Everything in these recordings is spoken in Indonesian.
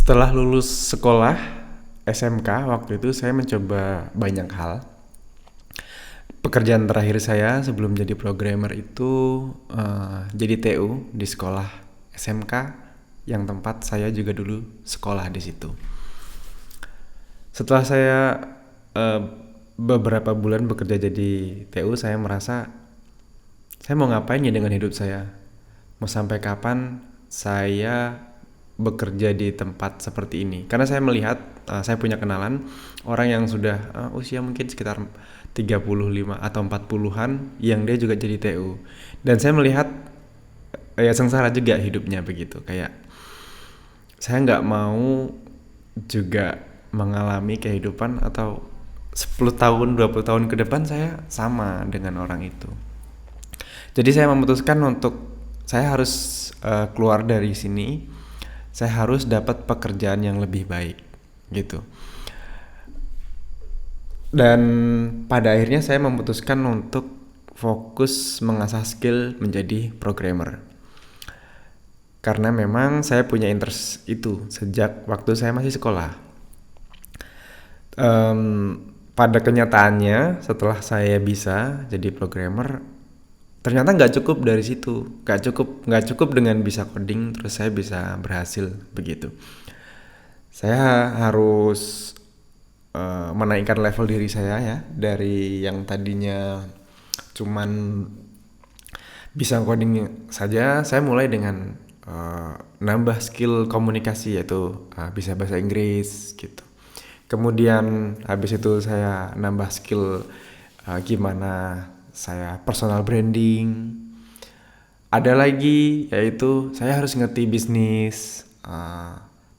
Setelah lulus sekolah SMK, waktu itu saya mencoba banyak hal. Pekerjaan terakhir saya sebelum jadi programmer itu jadi TU di sekolah SMK yang tempat saya juga dulu sekolah di situ. Setelah saya eh, beberapa bulan bekerja jadi TU, saya merasa saya mau ngapain ya dengan hidup saya? Mau sampai kapan saya bekerja di tempat seperti ini? Karena saya melihat, saya punya kenalan orang yang sudah usia mungkin sekitar 35 atau 40-an yang dia juga jadi TU. Dan saya melihat ya sengsara juga hidupnya begitu. Kayak saya nggak mau juga mengalami kehidupan atau 10 tahun, 20 tahun ke depan saya sama dengan orang itu. Jadi saya memutuskan untuk saya harus keluar dari sini. Saya harus dapat pekerjaan yang lebih baik gitu. Dan pada akhirnya saya memutuskan untuk fokus mengasah skill menjadi programmer. Karena memang saya punya interest itu sejak waktu saya masih sekolah. Pada kenyataannya setelah saya bisa jadi programmer, ternyata nggak cukup dari situ, nggak cukup dengan bisa coding terus saya bisa berhasil begitu. Saya harus menaikkan level diri saya ya, dari yang tadinya cuman bisa coding saja, saya mulai dengan nambah skill komunikasi, yaitu bisa bahasa Inggris gitu. Kemudian habis itu saya nambah skill gimana saya personal branding. Ada lagi yaitu saya harus ngerti bisnis.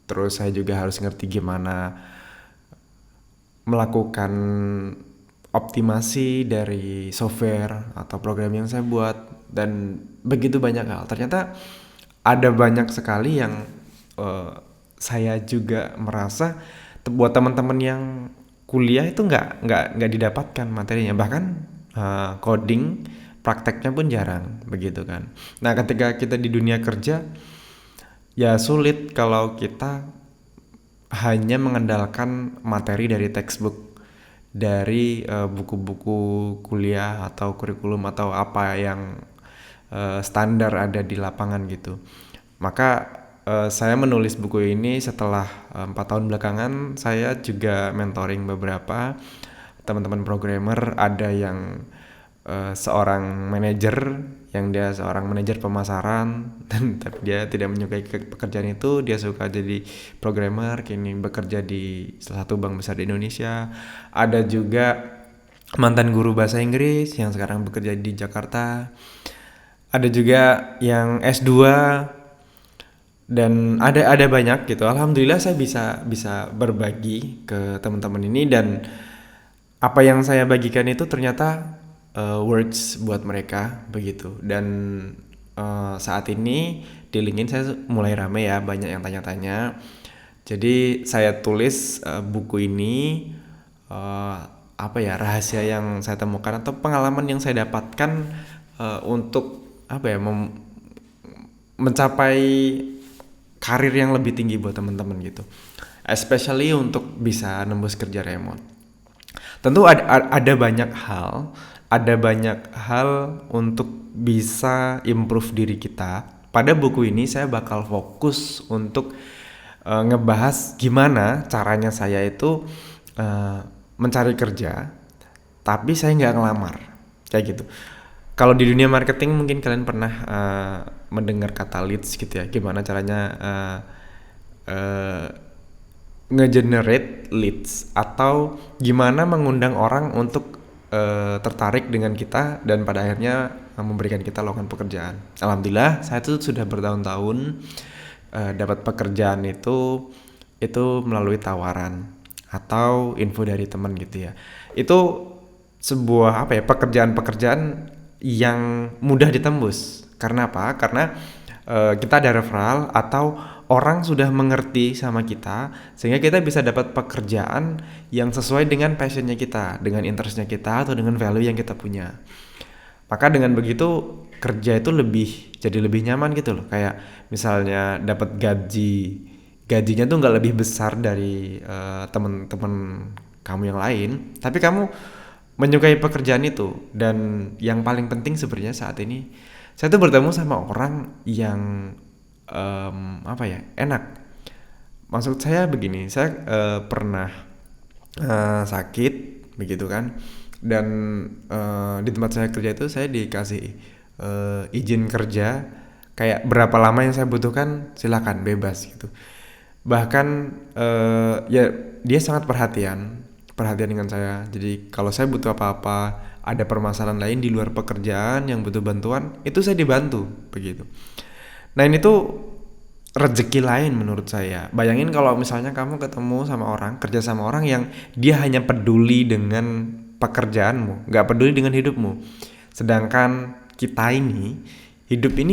Terus saya juga harus ngerti gimana melakukan optimasi dari software atau program yang saya buat, dan begitu banyak hal. Ternyata ada banyak sekali yang saya juga merasa buat teman-teman yang kuliah itu nggak didapatkan materinya, bahkan coding prakteknya pun jarang begitu kan. Nah, ketika kita di dunia kerja ya sulit kalau kita hanya mengandalkan materi dari textbook, dari buku-buku kuliah atau kurikulum atau apa yang standar ada di lapangan gitu. Maka saya menulis buku ini setelah 4 tahun belakangan. Saya juga mentoring beberapa teman-teman programmer. Ada yang seorang manajer, yang dia seorang manajer pemasaran dan tapi dia tidak menyukai pekerjaan itu, dia suka jadi programmer, kini bekerja di salah satu bank besar di Indonesia. Ada juga mantan guru bahasa Inggris yang sekarang bekerja di Jakarta. Ada juga yang S2, dan ada banyak gitu. Alhamdulillah saya bisa berbagi ke teman-teman ini, dan apa yang saya bagikan itu ternyata words buat mereka begitu. Dan saat ini di LinkedIn saya mulai rame ya, banyak yang tanya-tanya. Jadi saya tulis buku ini, apa ya, rahasia yang saya temukan atau pengalaman yang saya dapatkan untuk apa ya, mencapai karir yang lebih tinggi buat teman-teman gitu, especially untuk bisa nembus kerja remote. Tentu ada banyak hal untuk bisa improve diri kita. Pada buku ini saya bakal fokus untuk ngebahas gimana caranya saya itu mencari kerja tapi saya nggak ngelamar kayak gitu. Kalau di dunia marketing mungkin kalian pernah mendengar kata leads gitu ya, gimana caranya nge-generate leads, atau gimana mengundang orang untuk tertarik dengan kita dan pada akhirnya memberikan kita lowongan pekerjaan. Alhamdulillah saya tuh sudah bertahun-tahun dapat pekerjaan itu melalui tawaran atau info dari teman gitu ya. Itu sebuah apa ya, pekerjaan-pekerjaan yang mudah ditembus. Karena apa? Karena kita ada referral atau orang sudah mengerti sama kita, sehingga kita bisa dapat pekerjaan yang sesuai dengan passionnya kita, dengan interestnya kita, atau dengan value yang kita punya. Maka dengan begitu kerja itu jadi lebih nyaman gitu loh. Kayak misalnya dapat gaji gajinya tuh nggak lebih besar dari teman-teman kamu yang lain, tapi kamu menyukai pekerjaan itu. Dan yang paling penting sebenarnya saat ini saya tuh bertemu sama orang yang apa ya, enak. Maksud saya begini, saya pernah sakit begitu kan, dan di tempat saya kerja itu saya dikasih izin kerja kayak berapa lama yang saya butuhkan, silakan bebas gitu. Bahkan ya dia sangat perhatian dengan saya. Jadi kalau saya butuh apa-apa, ada permasalahan lain di luar pekerjaan yang butuh bantuan, itu saya dibantu begitu. Nah ini tuh rezeki lain menurut saya. Bayangin kalau misalnya kamu ketemu sama orang, kerja sama orang yang dia hanya peduli dengan pekerjaanmu, nggak peduli dengan hidupmu. Sedangkan kita ini, hidup ini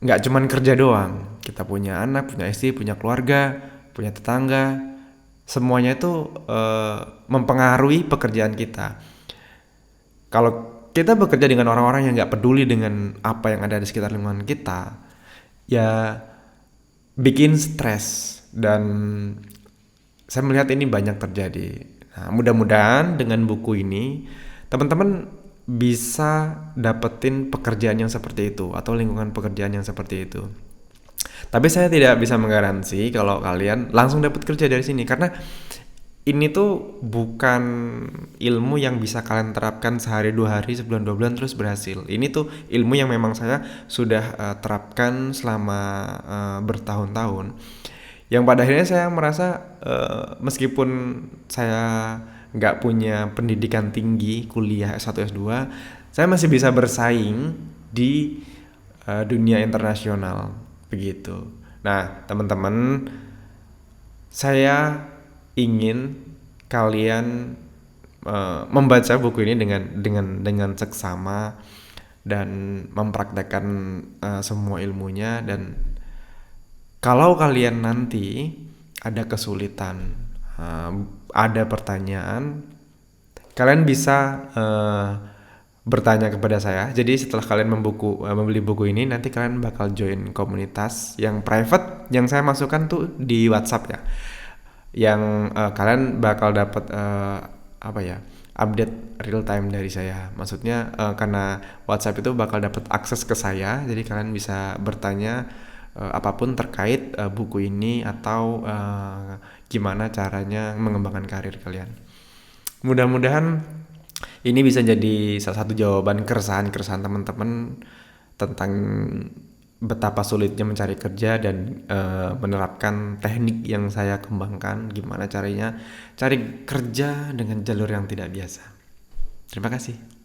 nggak cuman kerja doang. Kita punya anak, punya istri, punya keluarga, punya tetangga. Semuanya itu mempengaruhi pekerjaan kita. Kalau kita bekerja dengan orang-orang yang nggak peduli dengan apa yang ada di sekitar lingkungan kita, ya bikin stres. Dan saya melihat ini banyak terjadi. Nah, mudah-mudahan dengan buku ini teman-teman bisa dapetin pekerjaan yang seperti itu atau lingkungan pekerjaan yang seperti itu. Tapi saya tidak bisa menggaransi kalau kalian langsung dapat kerja dari sini, karena ini tuh bukan ilmu yang bisa kalian terapkan sehari, 2 hari, sebulan, 2 bulan terus berhasil. Ini tuh ilmu yang memang saya sudah terapkan selama bertahun-tahun. Yang pada akhirnya saya merasa meskipun saya nggak punya pendidikan tinggi, kuliah S1, S2, saya masih bisa bersaing di dunia internasional begitu. Nah, teman-teman, saya ingin kalian membaca buku ini dengan seksama dan mempraktekkan semua ilmunya. Dan kalau kalian nanti ada kesulitan, ada pertanyaan, kalian bisa bertanya kepada saya. Jadi setelah kalian membeli buku ini, nanti kalian bakal join komunitas yang private yang saya masukkan tuh di WhatsApp ya. Yang kalian bakal dapat apa ya, update real time dari saya. Maksudnya karena WhatsApp itu bakal dapat akses ke saya, jadi kalian bisa bertanya apapun terkait buku ini atau gimana caranya mengembangkan karir kalian. Mudah-mudahan ini bisa jadi salah satu jawaban keresahan teman-teman tentang betapa sulitnya mencari kerja dan menerapkan teknik yang saya kembangkan, gimana caranya cari kerja dengan jalur yang tidak biasa. Terima kasih.